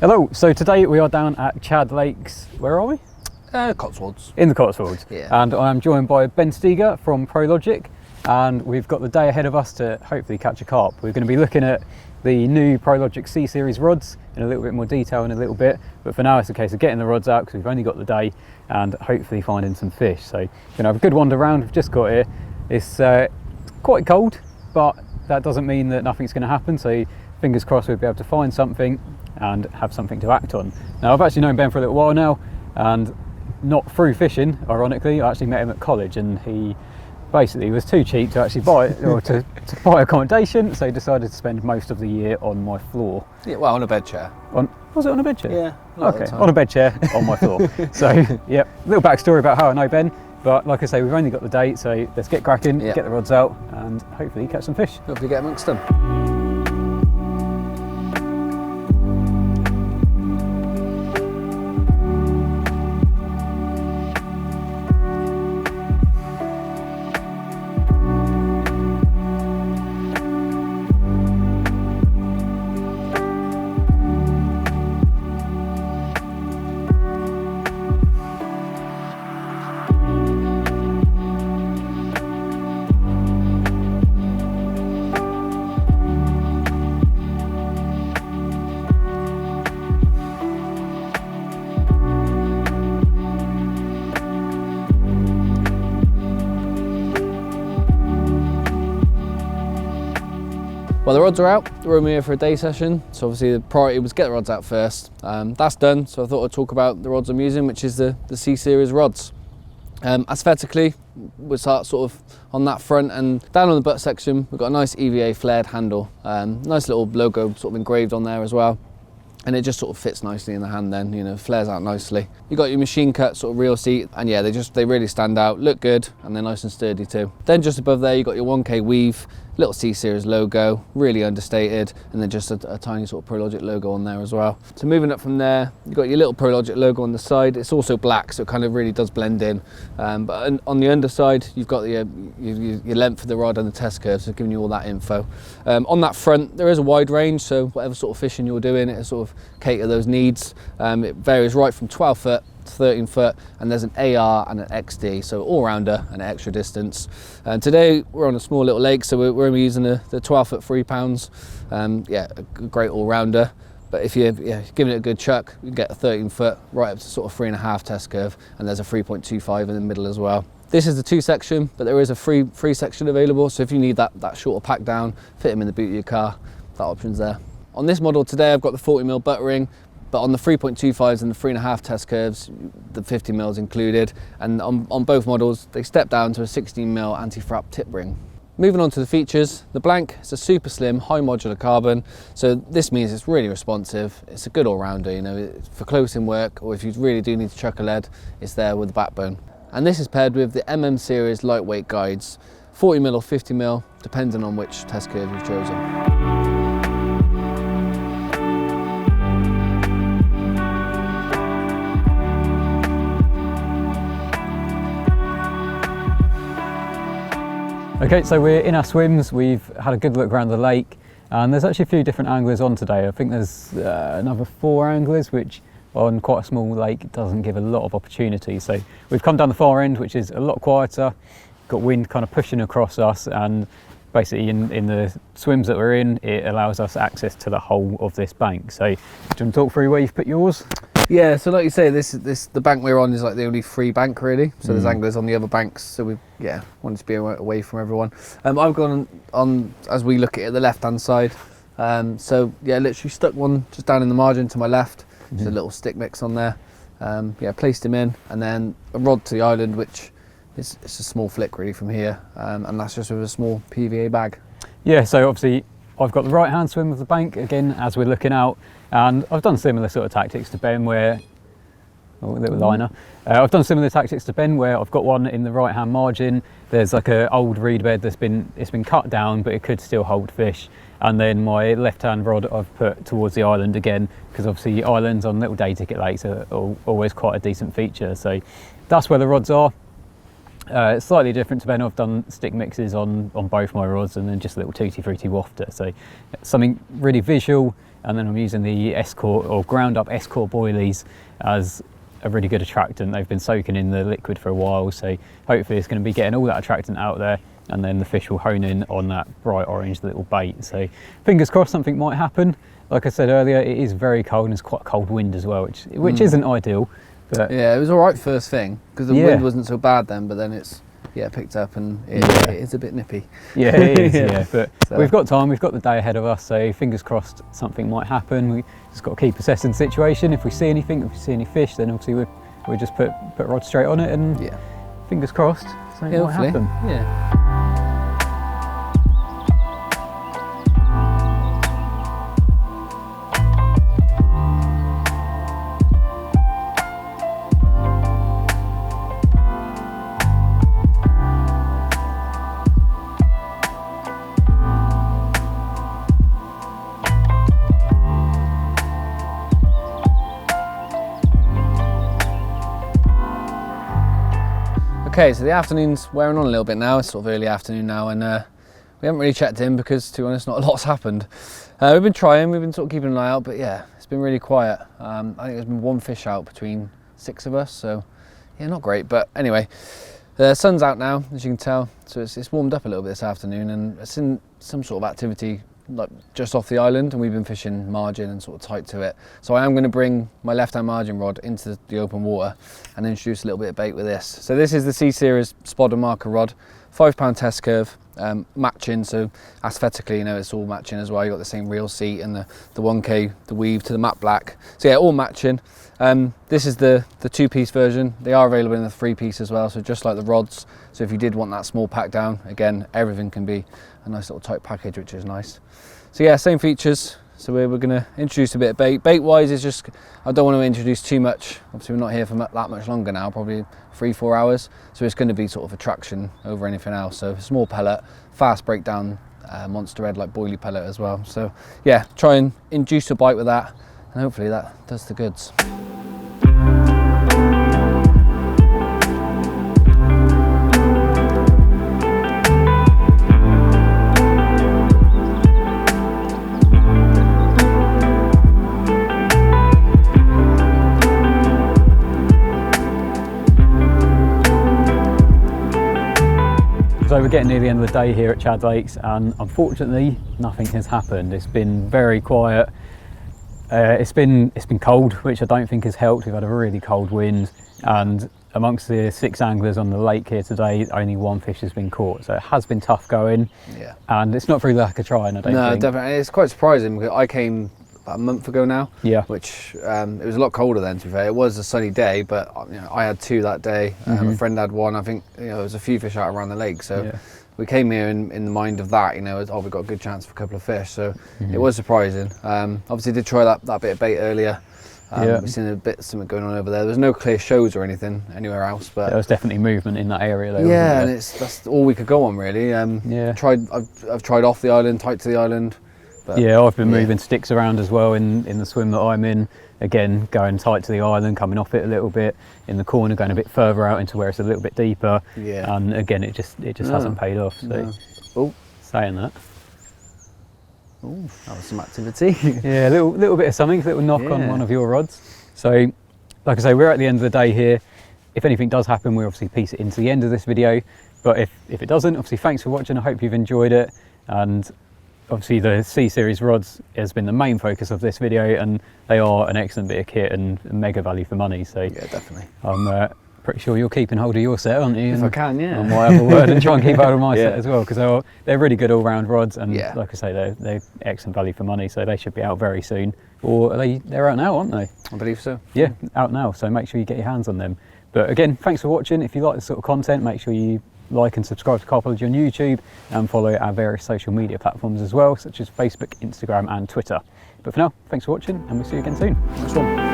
Hello, so today we are down at Chad Lakes. Where are we? Cotswolds. In the Cotswolds. Yeah. And I'm joined by Ben Steger from Prologic, and we've got the day ahead of us to hopefully catch a carp. We're going to be looking at the new Prologic C Series rods in a little bit more detail in a little bit, but for now it's a case of getting the rods out because we've only got the day and hopefully finding some fish. So we're going to have a good wander around. We've just got here. It's quite cold, but that doesn't mean that nothing's going to happen, so fingers crossed we'll be able to find something and have something to act on. Now, I've actually known Ben for a little while now, and not through fishing, ironically. I actually met him at college, and he basically was too cheap to actually buy it, or to buy accommodation, so he decided to spend most of the year on my floor. Yeah, well, on a bed chair. Was it on a bed chair? Yeah. Okay, on a bed chair on my floor. So, yeah, little backstory about how I know Ben, but like I say, we've only got the date, so let's get cracking, get the rods out, and hopefully catch some fish. Hopefully get amongst them. Well, the rods are out. We're only here for a day session, so obviously the priority was get the rods out first. That's done, so I thought I'd talk about the rods I'm using, which is the C Series rods. Aesthetically, we'll start sort of on that front, and down on the butt section we've got a nice EVA flared handle, nice little logo sort of engraved on there as well, and it just sort of fits nicely in the hand then, you know, flares out nicely. You've got your machine cut sort of reel seat, and yeah, they really stand out, look good, and they're nice and sturdy too. Then just above there you've got your 1K weave, little C Series logo, really understated, and then just a tiny sort of Prologic logo on there as well. So moving up from there, you've got your little Prologic logo on the side. It's also black, so it kind of really does blend in. But on the underside, you've got your length of the rod and the test curve, so giving you all that info. On that front, there is a wide range, so whatever sort of fishing you're doing, it sort of cater those needs. It varies right from 12 foot, 13 foot, and there's an AR and an XD, so all-rounder and extra distance. And today we're on a small little lake, so we're only using the 12 foot 3 pounds. Yeah, a great all-rounder. But if you're giving it a good chuck, you can get a 13 foot right up to sort of 3.5 test curve, and there's a 3.25 in the middle as well. This is the 2 section, but there is a free section available, so if you need that shorter pack down, fit them in the boot of your car, that option's there. On this model today, I've got the 40mm butt ring, but on the 3.25s and the 3.5 test curves, the 50mm is included, and on both models, they step down to a 16mm anti-frap tip ring. Moving on to the features, the blank is a super slim, high modular carbon, so this means it's really responsive. It's a good all-rounder, you know, for close-in work, or if you really do need to chuck a lead, it's there with the backbone. And this is paired with the Series lightweight guides, 40mm or 50mm, depending on which test curve you've chosen. Okay, so we're in our swims. We've had a good look around the lake, and there's actually a few different anglers on today. I think there's another 4 anglers, which on quite a small lake doesn't give a lot of opportunity. So we've come down the far end, which is a lot quieter, got wind kind of pushing across us, and basically in the swims that we're in, it allows us access to the whole of this bank. So do you want to talk through where you've put yours? Yeah, so like you say, the bank we're on is like the only free bank really. So there's anglers on the other banks, so we wanted to be away from everyone. I've gone on as we look at it, the left hand side. So yeah, literally stuck one just down in the margin to my left. Just a little stick mix on there. Placed him in, and then a rod to the island, which it's a small flick really from here, and that's just with a small PVA bag. Yeah, so obviously I've got the right hand swim of the bank again as we're looking out, and I've done similar sort of tactics to Ben where, little liner. I've done similar tactics to Ben where I've got one in the right hand margin. There's like an old reed bed that's been cut down, but it could still hold fish. And then my left hand rod I've put towards the island again, because obviously islands on little day ticket lakes are always quite a decent feature. So that's where the rods are. It's slightly different to Ben. I've done stick mixes on both my rods, and then just a little tutti frutti wafter. So something really visual and then I'm using the 𝘃𝗶𝗱𝗲 or ground up 𝘃𝗶𝗱𝗲𝗲𝐴𝐿𝑖es as a really good attractant. They've been soaking in the liquid for a while, so hopefully it's going to be getting all that attractant out there, and then the fish will hone in on that bright orange little bait. So fingers crossed something might happen. Like I said earlier, it is very cold and it's quite a cold wind as well, which isn't ideal. But yeah, it was all right first thing because the wind wasn't so bad then, but then it's picked up and it is a bit nippy. Yeah, it is. Yeah, but we've got time. We've got the day ahead of us, so fingers crossed something might happen. We just got to keep assessing the situation. If we see anything, if we see any fish, then obviously we just put rod straight on it, and fingers crossed something might happen. Yeah. Okay, so the afternoon's wearing on a little bit now. It's sort of early afternoon now, and we haven't really checked in because, to be honest, not a lot's happened. We've been trying, we've been sort of keeping an eye out, but yeah, it's been really quiet. I think there's been one fish out between 6 of us, so yeah, not great. But anyway, the sun's out now, as you can tell, so it's warmed up a little bit this afternoon, and it's in some sort of activity like just off the island, and we've been fishing margin and sort of tight to it. So I am going to bring my left-hand margin rod into the open water and introduce a little bit of bait with this. So this is the C Series Spod and marker rod, 5 pound test curve, matching, so aesthetically, you know, it's all matching as well. You've got the same reel seat and the 1K, the weave to the matte black. So yeah, all matching. This is the 2-piece version. They are available in the 3-piece as well, so just like the rods. So if you did want that small pack down, again, everything can be a nice little tight package, which is nice. So yeah, same features. So we're going to introduce a bit of bait. Bait wise is just, I don't want to introduce too much. Obviously we're not here for that much longer now, probably 3-4 hours. So it's going to be sort of attraction over anything else. So small pellet, fast breakdown, monster red like boilie pellet as well. So yeah, try and induce a bite with that, and hopefully that does the goods. So we're getting near the end of the day here at Chad Lakes, and unfortunately nothing has happened. It's been very quiet. It's been cold, which I don't think has helped. We've had a really cold wind, and amongst the 6 anglers on the lake here today, only 1 fish has been caught. So it has been tough going. Yeah. And it's not through lack of trying, I don't think. No, definitely. It's quite surprising because I came about a month ago now. Yeah. Which it was a lot colder then, to be fair. It was a sunny day, but you know, I had 2 that day. A friend had 1. I think there was a few fish out around the lake. So we came here in the mind of that, you know, as, we've got a good chance for a couple of fish. So it was surprising. Obviously did try that bit of bait earlier. We've seen a bit something going on over there. There's no clear shows or anything anywhere else, but there was definitely movement in that area though. Yeah, and that's all we could go on really. I've tried off the island, tight to the island. But yeah, I've been moving sticks around as well in the swim that I'm in. Again, going tight to the island, coming off it a little bit, in the corner, going a bit further out into where it's a little bit deeper. Yeah. And again, it just hasn't paid off. So saying that. Oh, that was some activity. Yeah, a little bit of something, a little knock on one of your rods. So, like I say, we're at the end of the day here. If anything does happen, we'll obviously piece it into the end of this video. But if it doesn't, obviously thanks for watching. I hope you've enjoyed it. And obviously the C Series rods has been the main focus of this video, and they are an excellent bit of kit and mega value for money. So yeah, definitely. I'm pretty sure you're keeping hold of your set, aren't you? If I can, yeah. I might have a word and try and keep hold of my set as well, because they're really good all-round rods, and like I say, they're excellent value for money. So they should be out very soon, or they're out now, aren't they? I believe so. Yeah, out now. So make sure you get your hands on them. But again, thanks for watching. If you like this sort of content, make sure you like and subscribe to Carpology on YouTube, and follow our various social media platforms as well, such as Facebook, Instagram and Twitter. But for now, thanks for watching, and we'll see you again soon. Next one.